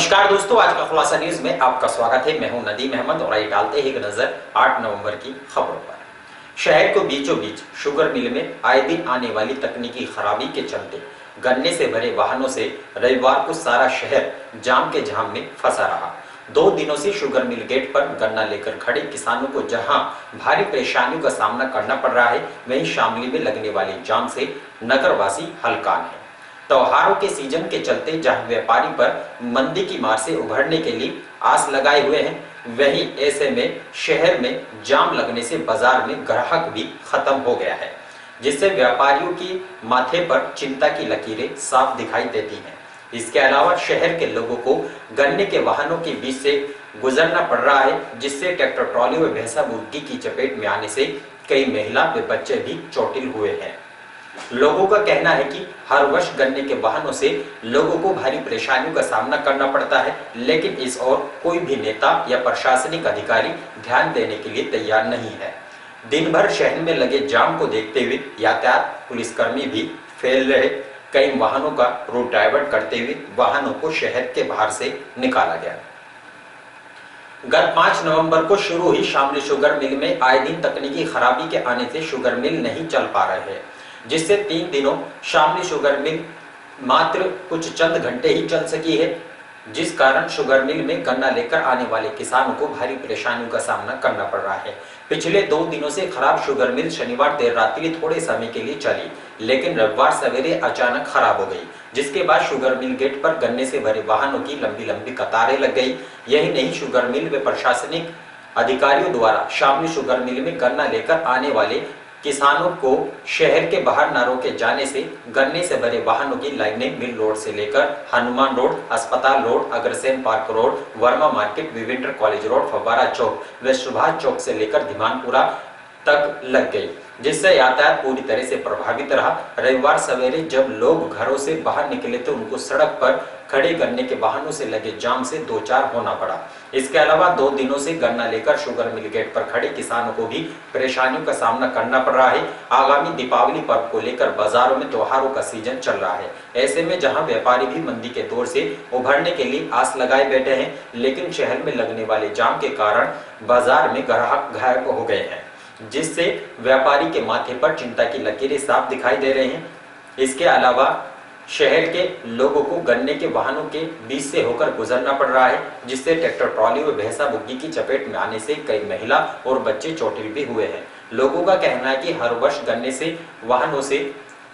नमस्कार दोस्तों, आज का खुलासा न्यूज में आपका स्वागत है। मैं हूं नदीम अहमद और आइए डालते हैं एक नजर 8 नवंबर की खबरों पर। शहर को बीचों बीच शुगर मिल में आए दिन आने वाली तकनीकी खराबी के चलते गन्ने से भरे वाहनों से रविवार को सारा शहर जाम के जाम में फंसा रहा। 2 दिनों से शुगर मिल गेट पर गन्ना लेकर खड़े किसानों को जहां भारी परेशानियों का सामना करना पड़ रहा है, वहीं शामली में लगने वाले जाम से नगरवासी हलकान है। त्योहारों के सीजन के चलते जहां व्यापारी पर मंदी की मार से उभरने के लिए आस लगाए हुए हैं, वहीं ऐसे में शहर में जाम लगने से बाजार में ग्राहक भी खत्म हो गया है, जिससे व्यापारियों की माथे पर चिंता की लकीरें साफ दिखाई देती हैं। इसके अलावा शहर के लोगों को गन्ने के वाहनों के बीच से गुजरना पड़ रहा है, जिससे ट्रैक्टर ट्रॉली व भैंसा मुर्गी की चपेट में आने से कई महिला व बच्चे भी चोटिल हुए हैं। लोगों का कहना है कि हर वर्ष गन्ने के वाहनों से लोगों को भारी परेशानियों का सामना करना पड़ता है, लेकिन इस ओर कोई भी नेता या प्रशासनिक अधिकारी ध्यान देने के लिए तैयार नहीं है। दिन भर शहर में लगे जाम को देखते हुए यातायात पुलिसकर्मी भी फैल रहे। कई वाहनों का रूट डाइवर्ट करते हुए वाहनों को शहर के बाहर से निकाला गया। गत 5 नवंबर को शुरू हुई शामली शुगर मिल में आए दिन तकनीकी खराबी के आने से शुगर मिल नहीं चल पा रहे हैं, जिससे 3 दिनों शामली शुगर मिल मात्र कुछ चंद घंटे ही चल सकी है, जिस कारण शुगर मिल में गन्ना लेकर आने वाले किसानों को भारी परेशानियों का सामना करना पड़ रहा है। पिछले 2 दिनों से खराब शुगर मिल शनिवार देर रात्रि थोड़े समय के लिए चली, लेकिन रविवार सवेरे अचानक खराब हो गई, जिसके बाद शुगर मिल गेट पर गन्ने से भरे वाहनों की लंबी लंबी कतारें लग गई। यही नहीं, शुगर मिल व प्रशासनिक अधिकारियों द्वारा शामली शुगर मिल में गन्ना लेकर आने वाले किसानों को शहर के बाहर न रोके जाने से गन्ने से भरे वाहनों की लाइनें मिल रोड से लेकर हनुमान रोड, अस्पताल road, Agrasen park road, Verma market, Vivendra college road, फव्वारा चौक व सुभाष चौक से लेकर धीमानपुरा तक लग गई, जिससे यातायात पूरी तरह से प्रभावित रहा। रविवार सवेरे जब लोग घरों से बाहर निकले तो उनको सड़क पर खड़े गन्ने के वाहनों से लगे जाम से 2-4 होना पड़ा। इसके अलावा 2 दिनों से गन्ना लेकर शुगर मिल गेट पर खड़े किसानों को भी परेशानियों का सामना करना पड़ रहा है। आगामी दीपावली पर्व को लेकर बाजारों में त्योहारों का सीजन चल रहा है। ऐसे में जहां व्यापारी भी मंदी के दौर से उभरने के लिए आस लगाए बैठे हैं, लेकिन शहर में लगने वाले जाम के कारण बाजार में ग्राहक गायब हो गए हैं, जिससे व्यापारी के माथे पर चिंता की लकीरें साफ दिखाई दे रहे हैं। इसके अलावा शहर के लोगों को गन्ने के वाहनों के बीच से होकर गुजरना पड़ रहा है, जिससे ट्रैक्टर ट्रॉली व भैंसा बुग्गी की चपेट में आने से कई महिला और बच्चे चोटिल भी हुए हैं। लोगों का कहना है कि हर वर्ष गन्ने से वाहनों से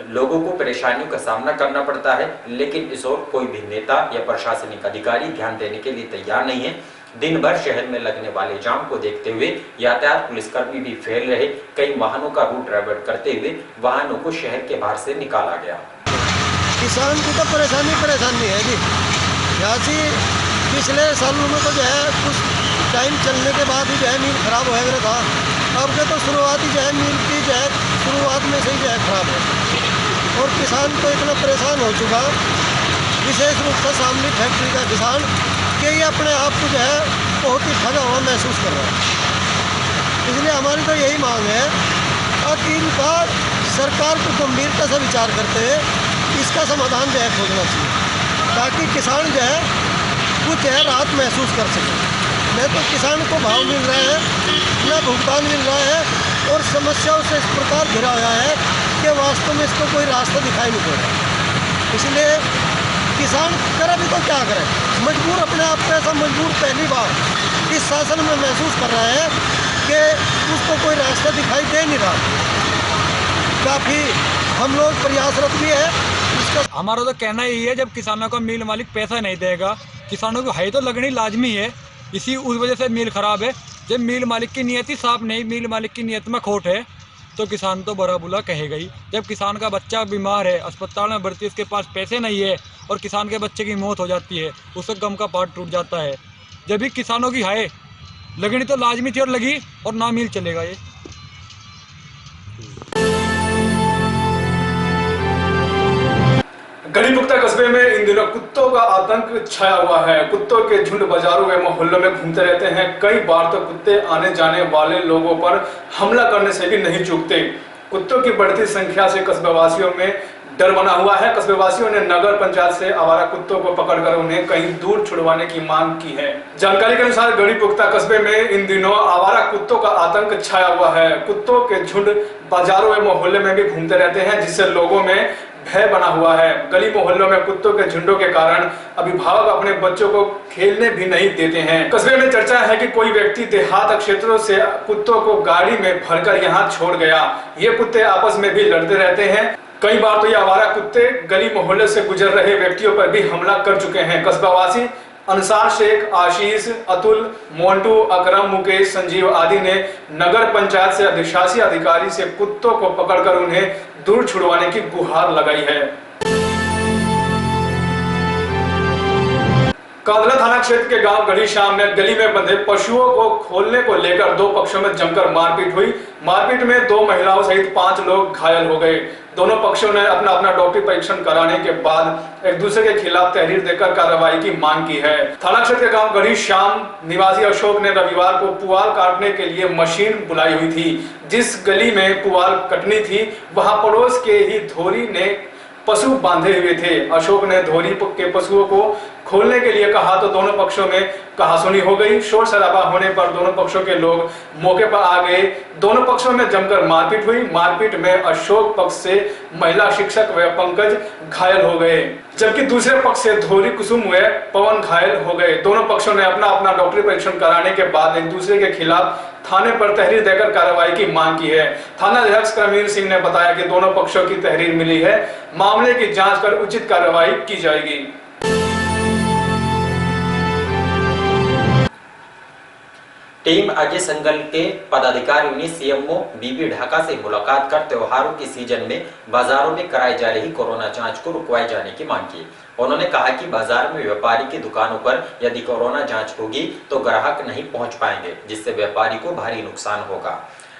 लोगों को परेशानियों का सामना करना पड़ता है, लेकिन इस ओर कोई भी नेता या प्रशासनिक अधिकारी ध्यान देने के लिए तैयार नहीं है। दिन भर शहर में लगने वाले जाम को देखते हुए यातायात पुलिसकर्मी भी फैल रहे। कई वाहनों का रूट डाइवर्ट करते हुए वाहनों को शहर के बाहर से निकाला गया। किसान की तो परेशानी है जी। जैसे पिछले सालों में तो जो है कुछ टाइम चलने के बाद ही जो है मिल खराब हो गया था। अब के तो शुरुआती जो है मिल की जो है शुरुआत में से ही जो है खराब है, और किसान तो इतना परेशान हो चुका, विशेष रूप से शामली फैक्ट्री का किसान, कि ये अपने आप को जो है बहुत ही ठगा हुआ महसूस कर रहा है। इसलिए हमारी तो यही मांग है कि इनका सरकार को गंभीरता से विचार करते हुए इसका समाधान जो है खोजना चाहिए, ताकि किसान जो है कुछ है राहत महसूस कर सके। नहीं तो किसान को भाव मिल रहा है, न भुगतान मिल रहा है, और समस्याओं से इस प्रकार घिरा हुआ है कि वास्तव में इसको कोई रास्ता दिखाई नहीं पड़ रहा। इसलिए किसान करे भी तो क्या करे, मजबूर, अपने आप को ऐसा मजबूर पहली बार इस शासन में महसूस कर रहा है कि उसको कोई रास्ता दिखाई दे नहीं रहा। काफ़ी हम लोग प्रयासरत भी है। हमारा तो कहना यही है, जब किसानों का मिल मालिक पैसा नहीं देगा, किसानों को हाई तो लगनी लाजमी है। इसी उस वजह से मिल खराब है। जब मिल मालिक की नियत ही साफ नहीं, मिल मालिक की नियत में खोट है, तो किसान तो बुरा बुला कहेगा ही। जब किसान का बच्चा बीमार है, अस्पताल में भर्ती, उसके पास पैसे नहीं है और किसान के बच्चे की मौत हो जाती है, उससे गम का पार्ट टूट जाता है। जब भी किसानों की हाय लगनी तो लाजमी थी और लगी, और ना मिल चलेगा ये। गढ़ीपुख्ता कस्बे में इन दिनों कुत्तों का आतंक छाया हुआ है। कुत्तों के झुंड बाजारों व मोहल्लों में घूमते रहते हैं। कई बार तो कुत्ते आने जाने वाले लोगों पर हमला करने से भी नहीं चूकते। कुत्तों की बढ़ती संख्या से कस्बावासियों में डर बना हुआ है। कस्बे वासियों ने नगर पंचायत से आवारा कुत्तों को पकड़कर उन्हें कहीं दूर छुड़वाने की मांग की है। जानकारी के अनुसार गढ़ी पुख्ता कस्बे में इन दिनों आवारा कुत्तों का आतंक छाया हुआ है। कुत्तों के झुंड बाजारों व मोहल्ले में भी घूमते रहते हैं, जिससे लोगों में भय बना हुआ है। गली मोहल्लों में कुत्तों के झुंडों के कारण अभिभावक अपने बच्चों को खेलने भी नहीं देते हैं। कस्बे में चर्चा है कि कोई व्यक्ति देहात क्षेत्रों से कुत्तों को गाड़ी में भरकर यहाँ छोड़ गया। ये कुत्ते आपस में भी लड़ते रहते हैं। कई बार तो ये आवारा कुत्ते गली मोहल्ले से गुजर रहे व्यक्तियों पर भी हमला कर चुके हैं। कस्बावासी अंसार शेख, आशीष, अतुल, मोन्टू, अकरम, मुकेश, संजीव आदि ने नगर पंचायत से अधिशासी अधिकारी से कुत्तों को पकड़कर उन्हें दूर छुड़वाने की गुहार लगाई है। कांदला थाना क्षेत्र के गांव गढ़ी श्याम में गली में बंधे पशुओं को खोलने को लेकर दो पक्षों में जमकर मारपीट हुई। मारपीट में 2 महिलाओं सहित 5 लोग घायल हो गए। दोनों पक्षों ने अपना अपना डॉक्टरी परीक्षण कराने के बाद एक दूसरे के खिलाफ तहरीर देकर कार्रवाई की मांग की है। थाना क्षेत्र के गांव गढ़ी श्याम निवासी अशोक ने रविवार को पुआल काटने के लिए मशीन बुलाई हुई थी। जिस गली में पुआल कटनी थी वहां पड़ोस के ही धोरी ने पशु बांधे हुए थे। अशोक ने धोरी के पशुओं को खोलने के लिए कहा तो दोनों पक्षों में कहासुनी हो गई। शोर शराबा होने पर दोनों पक्षों के लोग मौके पर आ गए। दोनों पक्षों में जमकर मारपीट हुई। मारपीट में अशोक पक्ष से महिला शिक्षक व पंकज घायल हो गए, जबकि दूसरे पक्ष से धोरी, कुसुम व पवन घायल हो गए। दोनों पक्षों ने अपना अपना डॉक्टरी परीक्षण कराने के बाद एक दूसरे के खिलाफ थाने पर तहरीर देकर कार्रवाई की मांग की है। थाना अध्यक्ष करमीर सिंह ने बताया कि दोनों पक्षों की तहरीर मिली है। मामले की जांच कर उचित कार्रवाई की जाएगी। टीम अजय संगल के पदाधिकारियों ने सीएमओ बीबी ढाका से मुलाकात कर त्योहारों के सीजन में बाजारों में कराई जा रही कोरोना जांच को रुकवाए जाने की मांग की। उन्होंने कहा कि बाजार में व्यापारी की दुकानों पर यदि कोरोना जांच होगी तो ग्राहक नहीं पहुंच पाएंगे, जिससे व्यापारी को भारी नुकसान होगा।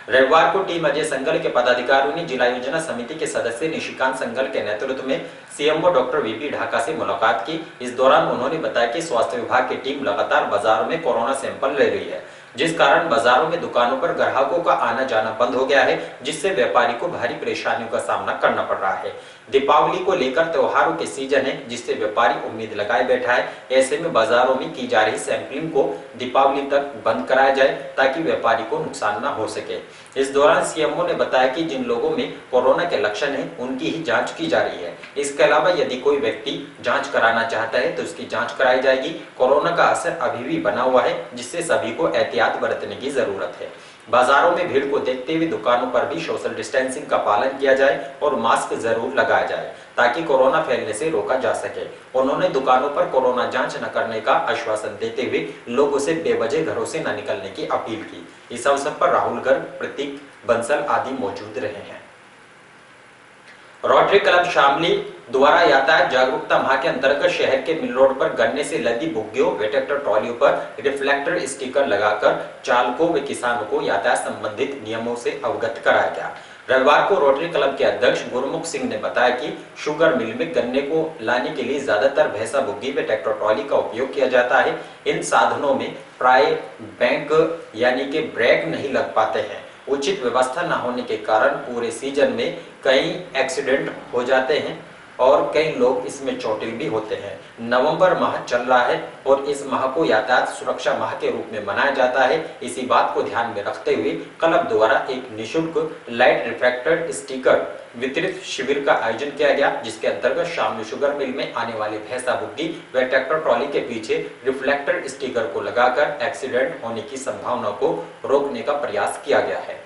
रविवार को टीम अजय संगल के पदाधिकारियों ने जिला योजना समिति के सदस्य निशिकांत संगल के नेतृत्व में सीएमओ डॉक्टर वीपी ढाका से मुलाकात की। इस दौरान उन्होंने बताया कि स्वास्थ्य विभाग की टीम लगातार बाजारों में कोरोना सैंपल ले रही है, जिस कारण बाजारों में दुकानों पर ग्राहकों का आना जाना बंद हो गया है, जिससे व्यापारी को भारी परेशानियों का सामना करना पड़ रहा है। दीपावली को लेकर त्योहारों के सीजन है, जिससे व्यापारी उम्मीद लगाए बैठा है। ऐसे में बाजारों में की जा रही सैंपलिंग को दीपावली तक बंद कराया जाए ताकि व्यापारी को नुकसान न हो सके। इस दौरान सीएमओ ने बताया कि जिन लोगों में कोरोना के लक्षण हैं, उनकी ही जांच की जा रही है। इसके अलावा यदि कोई व्यक्ति जांच कराना चाहता है तो उसकी जांच कराई जाएगी। कोरोना का असर अभी भी बना हुआ है, जिससे सभी को एहतियात बरतने की जरूरत है। बाजारों में भीड़ को देखते हुए दुकानों पर भी सोशल डिस्टेंसिंग का पालन किया जाए और मास्क जरूर लगाया जाए ताकि कोरोना फैलने से रोका जा सके। उन्होंने दुकानों पर कोरोना जांच न करने का आश्वासन देते हुए लोगों से बेवजह घरों से न निकलने की अपील की। इस अवसर पर राहुल गर्ग, प्रतीक बंसल आदि मौजूद रहे हैं। रोटरी क्लब शामली द्वारा यातायात जागरूकता माह के अंतर्गत शहर के मिल रोड पर गन्ने से लदी बुग्गियों व ट्रैक्टर ट्रॉलियों पर रिफ्लेक्टर स्टिकर लगाकर चालकों व किसानों को यातायात संबंधित नियमों से अवगत कराया गया। रविवार को रोटरी क्लब के अध्यक्ष गुरमुख सिंह ने बताया कि शुगर मिल में गन्ने को लाने के लिए ज्यादातर भैंसा बुग्गी व ट्रैक्टर ट्रॉली का उपयोग किया जाता है। इन साधनों में प्राय बैंक यानी कि ब्रेक नहीं लग पाते हैं। उचित व्यवस्था न होने के कारण पूरे सीजन में कई एक्सीडेंट हो जाते हैं और कई लोग इसमें चोटिल भी होते हैं। नवंबर माह चल रहा है और इस माह को यातायात सुरक्षा माह के रूप में मनाया जाता है। इसी बात को ध्यान में रखते हुए क्लब द्वारा एक निःशुल्क लाइट रिफ्लेक्टर स्टिकर वितरित शिविर का आयोजन किया गया, जिसके अंतर्गत शामली शुगर मिल में आने वाले भैंसा बुग्गी व ट्रैक्टर ट्रॉली के पीछे रिफ्लेक्टर स्टिकर को लगाकर एक्सीडेंट होने की संभावना को रोकने का प्रयास किया गया है।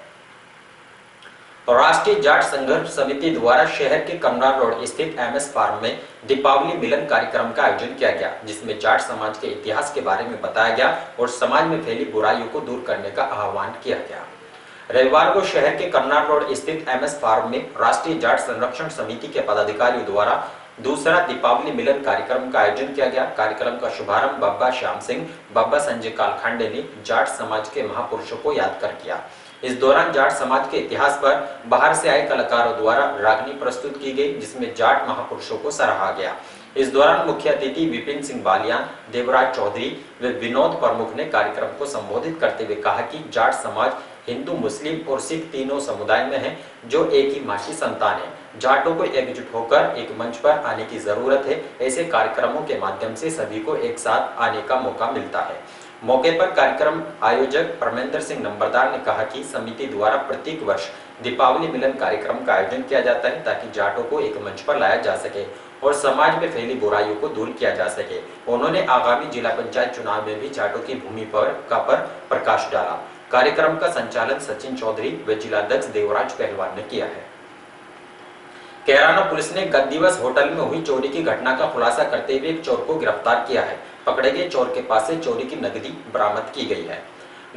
राष्ट्रीय जाट संघर्ष समिति द्वारा शहर के कमरार रोड स्थित एमएस फार्म में दीपावली मिलन कार्यक्रम का आयोजन किया गया, जिसमें जाट समाज के इतिहास के बारे में बताया गया और समाज में फैली बुराइयों को दूर करने का आह्वान किया गया। रविवार को शहर के कमरार रोड स्थित एमएस फार्म में राष्ट्रीय जाट संरक्षण समिति के पदाधिकारियों द्वारा दूसरा दीपावली मिलन कार्यक्रम का आयोजन किया गया। कार्यक्रम का शुभारंभ बाबा श्याम सिंह, बाबा संजय कालखांडे ने जाट समाज के महापुरुषों को याद कर किया। इस दौरान जाट समाज के इतिहास पर बाहर से आए कलाकारों द्वारा रागनी प्रस्तुत की गई, जिसमें जाट महापुरुषों को सराहा गया। इस दौरान मुख्य अतिथि विपिन सिंह बालियान, देवराज चौधरी व विनोद प्रमुख ने कार्यक्रम को संबोधित करते हुए कहा कि जाट समाज हिंदू, मुस्लिम और सिख तीनों समुदाय में है, जो एक ही माँ की संतान है। जाटों को एकजुट होकर एक मंच पर आने की जरूरत है। ऐसे कार्यक्रमों के माध्यम से सभी को एक साथ आने का मौका मिलता है। मौके पर कार्यक्रम आयोजक परमेंद्र सिंह नंबरदार ने कहा कि समिति द्वारा प्रत्येक वर्ष दीपावली मिलन कार्यक्रम का आयोजन किया जाता है ताकि जाटों को एक मंच पर लाया जा सके और समाज में फैली बुराइयों को दूर किया जा सके। उन्होंने आगामी जिला पंचायत चुनाव में भी जाटों की भूमि पर प्रकाश डाला। कार्यक्रम का संचालन सचिन चौधरी व जिलाध्यक्ष देवराज पहलवान ने किया है। कैराना पुलिस ने गत दिवस होटल में हुई चोरी की घटना का खुलासा करते हुए एक चोर को गिरफ्तार किया है। पकड़े गए चोर के पास से चोरी की नकदी बरामद की गई है।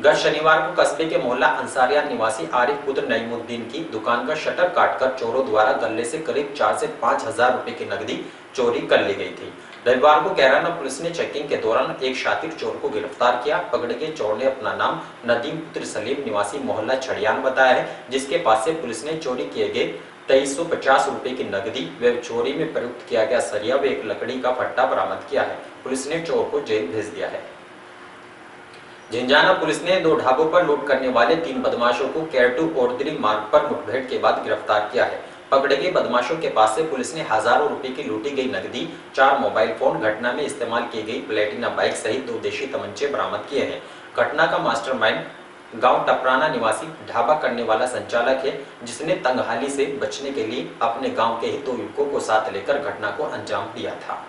गत शनिवार को कस्बे के मोहल्ला अंसारिया निवासी आरिफ पुत्र नईमुद्दीन की दुकान का शटर काटकर चोरों द्वारा गले से करीब 4 से 5 हजार रुपए की नकदी चोरी कर ली गई थी। रविवार को कैराना पुलिस ने चेकिंग के दौरान एक शातिर चोर को गिरफ्तार किया। पकड़े गए चोर ने अपना नाम नदीम पुत्र सलीम निवासी मोहल्ला छड़ियान बताया है, जिसके पास से पुलिस ने चोरी किए गए 2350 रुपए की नकदी व चोरी में प्रयुक्त किया गया सरिया व एक लकड़ी का फट्टा बरामद किया है। पुलिस ने चोर को जेल भेज दिया है। झिंझाना पुलिस ने 2 ढाबों पर लूट करने वाले 3 बदमाशों को केरटू ओरदरी मार्ग पर मुठभेड़ के बाद गिरफ्तार किया है। पकड़े गए बदमाशों के पास से पुलिस ने हजारों रुपए की लूटी गई नकदी, 4 मोबाइल फोन, घटना में इस्तेमाल की गई प्लेटिना बाइक सहित 2 देशी तमंचे बरामद किए हैं। घटना का मास्टरमाइंड गांव टपराना निवासी ढाबा करने वाला संचालक है, जिसने तंगहाली से बचने के लिए अपने गांव के ही 2 युवकों को साथ लेकर घटना को अंजाम दिया था।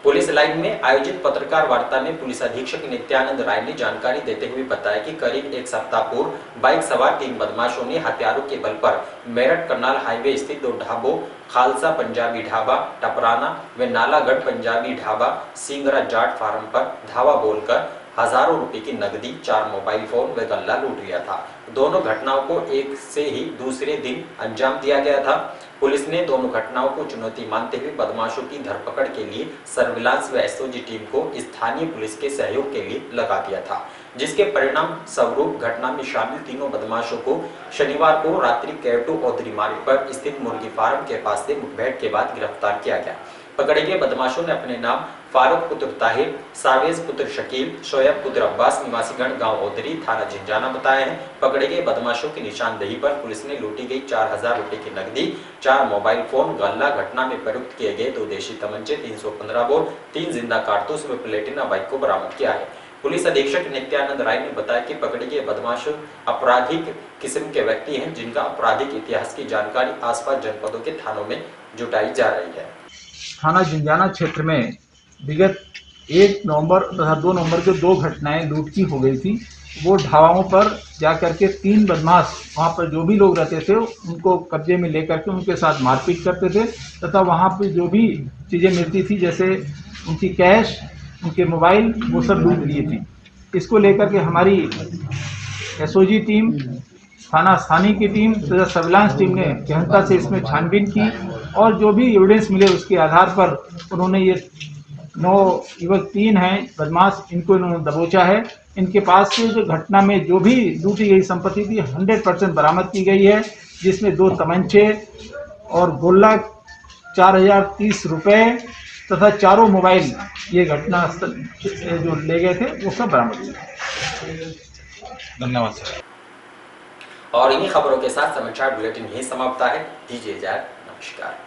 पुलिस लाइन में आयोजित पत्रकार वार्ता में पुलिस अधीक्षक नित्यानंद राय ने जानकारी देते हुए बताया कि करीब 1 सप्ताह पूर्व बाइक सवार 3 बदमाशों ने हथियारों के बल पर मेरठ करनाल हाईवे स्थित 2 ढाबों खालसा पंजाबी ढाबा टपराना व नालागढ़ पंजाबी ढाबा सिंगरा जाट फार्म पर धावा बोलकर हजारों रुपए की नकदी, 4 मोबाइल फोन व गल्ला लूट लिया था। दोनों घटनाओं को एक से ही दूसरे दिन अंजाम दिया गया था। पुलिस ने दोनों घटनाओं को चुनौती मानते हुए बदमाशों की धरपकड़ के लिए सर्विलांस व एसओजी टीम को स्थानीय पुलिस के सहयोग के लिए लगा दिया था, जिसके परिणाम स्वरूप घटना में शामिल तीनों बदमाशों को शनिवार को रात्रि केरटू ओरदरी मार्ग पर स्थित मुर्गी फार्म के पास से मुठभेड़ के बाद गिरफ्तार किया गया। पकड़े गए बदमाशों ने अपने नाम फारूक पुत्र ताहिर, सावेज पुत्र शकील, शोएब पुत्र अब्बास निवासीगढ़ गांव ओदरी थाना झिंझाना बताया है। पकड़े गए बदमाशों की निशानदेही पर पुलिस ने लूटी गई 4000 रुपए की नकदी, 4 मोबाइल फोन, गल्ला, घटना में प्रयुक्त किए गए 2 देशी तमंचे, 315 बोर, 3 जिंदा कारतूस व प्लेटिना बाइक को बरामद किया है। पुलिस अधीक्षक नित्यानंद राय ने बताया कि पकड़े गए बदमाश आपराधिक किस्म के व्यक्ति हैं, जिनका आपराधिक इतिहास की जानकारी आसपास जनपदों के थानों में जुटाई जा रही है। थाना झिंझाना क्षेत्र में विगत 1 नवंबर तथा 2 नवंबर को 2 घटनाएं लूट की हो गई थी। वो ढाबाओं पर जाकर के 3 बदमाश वहाँ पर जो भी लोग रहते थे उनको कब्जे में लेकर के उनके साथ मारपीट करते थे तथा वहाँ पर जो भी चीज़ें मिलती थी जैसे उनकी कैश, उनके मोबाइल, वो सब लूट लिए थी। इसको लेकर के हमारी एसओजी टीम, थाना स्थानीय की टीम तथा सर्विलांस टीम ने गहनता से इसमें छानबीन की और जो भी एविडेंस मिले उसके आधार पर उन्होंने ये 9 युवक 3 हैं बदमाश, इनको इन्होंने दबोचा है। इनके पास से जो घटना में जो भी लूटी गई संपत्ति थी 100% बरामद की गई है, जिसमें 2 तमंचे और गोला 4030 रुपये तथा 4 मोबाइल ये घटना जो ले गए थे वो सब बरामद हुए। धन्यवाद सर। और इन्हीं खबरों के साथ समाचार बुलेटिन यही समाप्त है। दीजिए इजाजत, नमस्कार।